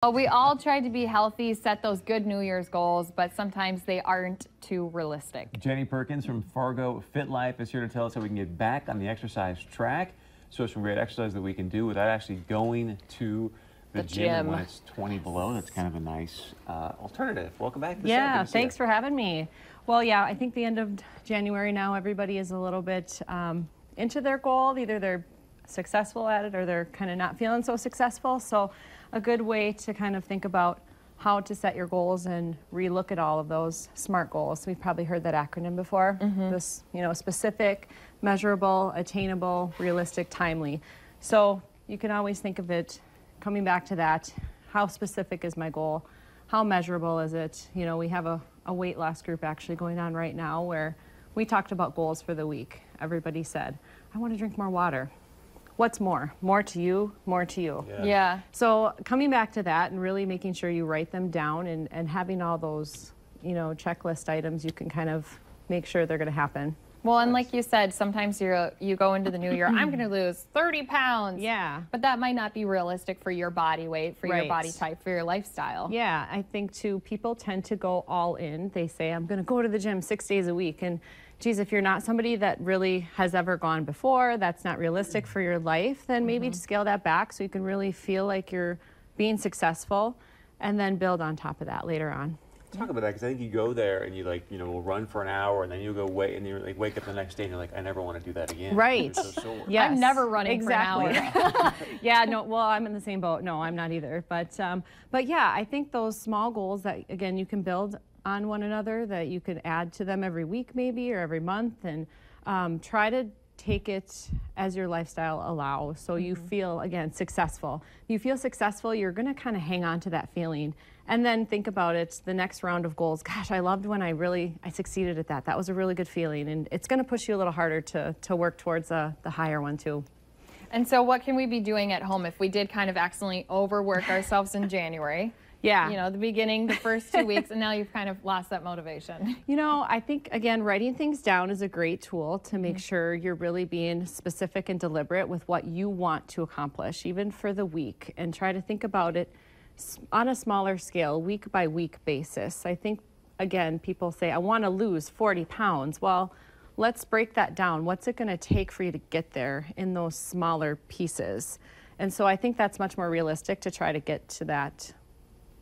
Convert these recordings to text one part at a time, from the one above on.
Well, we all try to be healthy, set those good New Year's goals, but sometimes they aren't too realistic. Jenny Perkins from Fargo Fit Life is here to tell us how we can get back on the exercise track. So some great exercise that we can do without actually going to the gym when it's 20 below. That's kind of a nice alternative. Welcome back. Yeah, thanks for having me. Well, yeah, I think the end of January now, everybody is a little bit into their goal. Either they're successful at it or they're kind of not feeling so successful. So a good way to kind of think about how to set your goals and relook at all of those SMART goals. We've probably heard that acronym before. This, specific, measurable, attainable, realistic, timely. So you can always think of it coming back to that. How specific is my goal? How measurable is it? We have a weight loss group actually going on right now where we talked about goals for the week. Everybody said, I want to drink more water. What's more? More to you, more to you. Yeah. So coming back to that and really making sure you write them down and having all those, checklist items, you can kind of make sure they're going to happen. Well, and like you said, sometimes you go into the new year, I'm going to lose 30 pounds. Yeah. But that might not be realistic for your body weight, for your Right. body type, for your lifestyle. Yeah, I think too, people tend to go all in. They say, I'm going to go to the gym 6 days a week. And geez, if you're not somebody that really has ever gone before, that's not realistic for your life, then maybe to scale that back so you can really feel like you're being successful and then build on top of that later on. Talk about that, because I think you go there and you will run for an hour and then you go wait and you wake up the next day and you're like, I never want to do that again. Right. You're so sore. Yes. I'm never running for an hour. Yeah, no, well, I'm in the same boat. No, I'm not either. But yeah, I think those small goals that, again, you can build on one another, that you could add to them every week maybe or every month, and try to take it as your lifestyle allows, so you feel, again, successful. You feel successful, you're going to kind of hang on to that feeling, and then think about it, the next round of goals. Gosh, I loved when I succeeded at that. That was a really good feeling, and it's going to push you a little harder to work towards the higher one too. And so what can we be doing at home if we did kind of accidentally overwork ourselves in January? Yeah. The beginning, the first 2 weeks, and now you've kind of lost that motivation. I think, again, writing things down is a great tool to make sure you're really being specific and deliberate with what you want to accomplish, even for the week, and try to think about it on a smaller scale, week by week basis. I think, again, people say, I want to lose 40 pounds. Well, let's break that down. What's it going to take for you to get there in those smaller pieces? And so I think that's much more realistic to try to get to that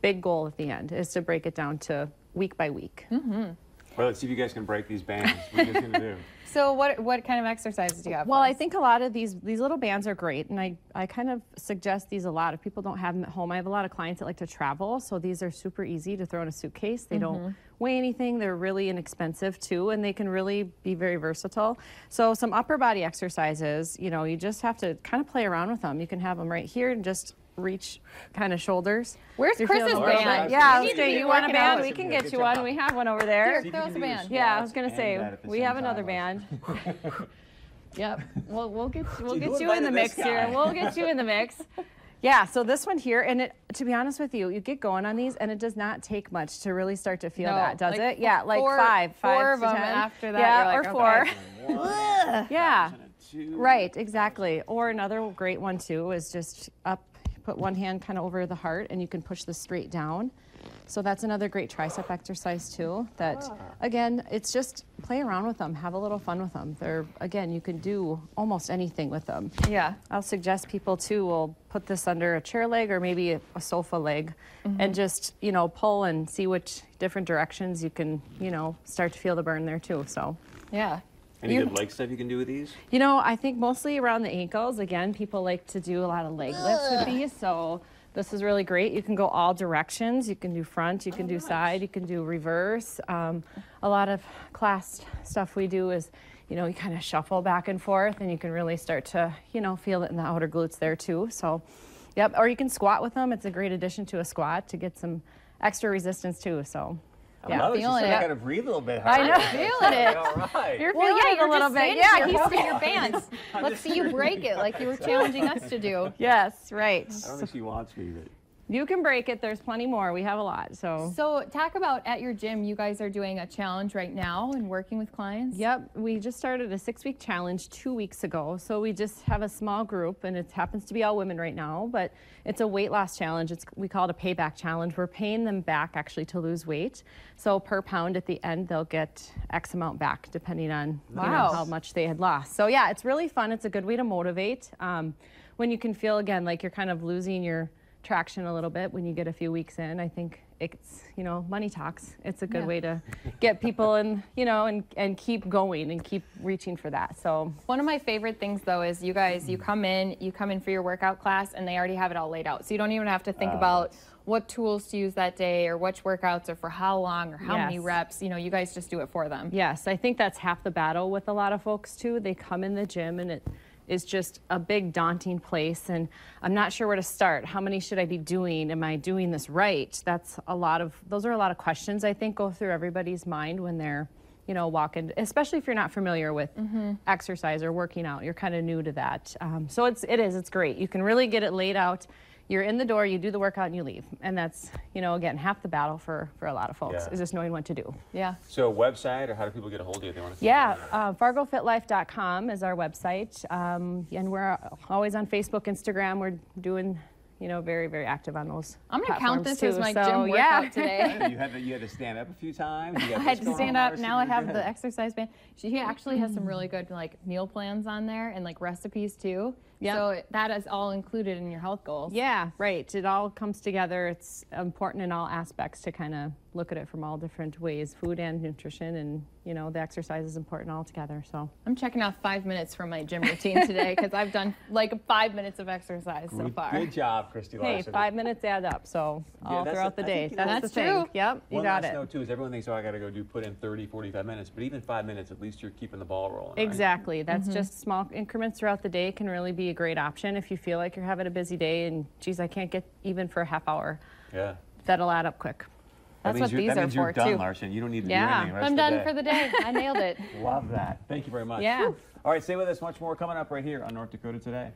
big goal at the end, is to break it down to week by week. Well, let's see if you guys can break these bands. What are you guys going to do? So what kind of exercises do you have? Well, I think a lot of these little bands are great, and I kind of suggest these a lot. If people don't have them at home, I have a lot of clients that like to travel, so these are super easy to throw in a suitcase. They don't weigh anything. They're really inexpensive too, and they can really be very versatile. So some upper body exercises, you just have to kind of play around with them. You can have them right here and just reach kind of shoulders. Where's Chris's band? Yeah, you want a band? We can get you one. We have one over there. Here, throw us a band. Yeah, I was gonna say we have another band. Yep. We'll get you in the mix here. We'll get you in the mix. Yeah. So this one here, and to be honest with you, you get going on these, and it does not take much to really start to feel that, does it? Yeah, like four of to them 10. after that. Yeah, you're like, or 4. Yeah. Right. Exactly. Or another great one too is just up. Put one hand kind of over the heart, and you can push this straight down. So that's another great tricep exercise too, that again, it's just play around with them, have a little fun with them. Again, you can do almost anything with them. Yeah. I'll suggest people too will put this under a chair leg or maybe a sofa leg, and just, pull and see which different directions you can, start to feel the burn there too. So yeah. Any good leg stuff you can do with these? I think mostly around the ankles. Again, people like to do a lot of leg lifts with these, so this is really great. You can go all directions. You can do front, you can do side, you can do reverse. A lot of class stuff we do is, you kind of shuffle back and forth, and you can really start to, feel it in the outer glutes there too. So, yep, or you can squat with them. It's a great addition to a squat to get some extra resistance too, so. I love it. Feeling it. I got to breathe a little bit I harder. know, feeling it. All right. You're feeling it a little bit. Yeah, he's in your bands. Let's see you break it like you were challenging us to do. Yes, right. I don't think she wants me, but You can break it. There's plenty more. We have a lot. So talk about at your gym, you guys are doing a challenge right now and working with clients. Yep, we just started a 6-week challenge 2 weeks ago. So we just have a small group, and it happens to be all women right now, but it's a weight loss challenge. We call it a payback challenge. We're paying them back actually to lose weight. So per pound at the end, they'll get X amount back depending on you know, how much they had lost. So yeah, it's really fun. It's a good way to motivate. When you can feel again like you're kind of losing your traction a little bit when you get a few weeks in, I think it's, you know, money talks. It's a good way to get people in, you know, and keep going and keep reaching for that. So one of my favorite things though is you guys, you come in for your workout class and they already have it all laid out. So you don't even have to think about what tools to use that day or which workouts are for how long or how many reps. You know, you guys just do it for them. Yes, I think that's half the battle with a lot of folks too. They come in the gym and it is just a big daunting place, and I'm not sure where to start. How many should I be doing? Am I doing this right? Those are a lot of questions I think go through everybody's mind when they're, you know, walking, especially if you're not familiar with exercise or working out. You're kind of new to that. So it's great. You can really get it laid out. You're in the door, you do the workout, and you leave. And that's, you know, again, half the battle for a lot of folks is just knowing what to do. Yeah. So website, or how do people get a hold of you if they want to? FargoFitLife.com is our website. And we're always on Facebook, Instagram. We're doing, you know, very, very active on those. I'm going to count this too, as my gym workout today. You had to stand up a few times. I had to stand up. Now I have the exercise band. She actually has some really good like meal plans on there and like recipes too. Yep. So that is all included in your health goals. Yeah, right. It all comes together. It's important in all aspects to kind of look at it from all different ways, food and nutrition, and you know, the exercise is important all together. So I'm checking off 5 minutes from my gym routine today because I've done like 5 minutes of exercise so far. Good job, Christy Larson. Hey, 5 minutes add up, so all throughout the day. That's the true. thing. Yep, you got it. One last note too is everyone thinks, oh, I got to put in 30, 45 minutes, but even 5 minutes, at least you're keeping the ball rolling. Exactly. Right? That's just small increments throughout the day can really be a great option if you feel like you're having a busy day and geez, I can't get even for a half hour. Yeah. That'll add up quick. That's what these are for, you're done, too. Larson. You don't need to do anything. I'm done for the day. I nailed it. Love that. Thank you very much. Yeah. All right, stay with us. Much more coming up right here on North Dakota Today.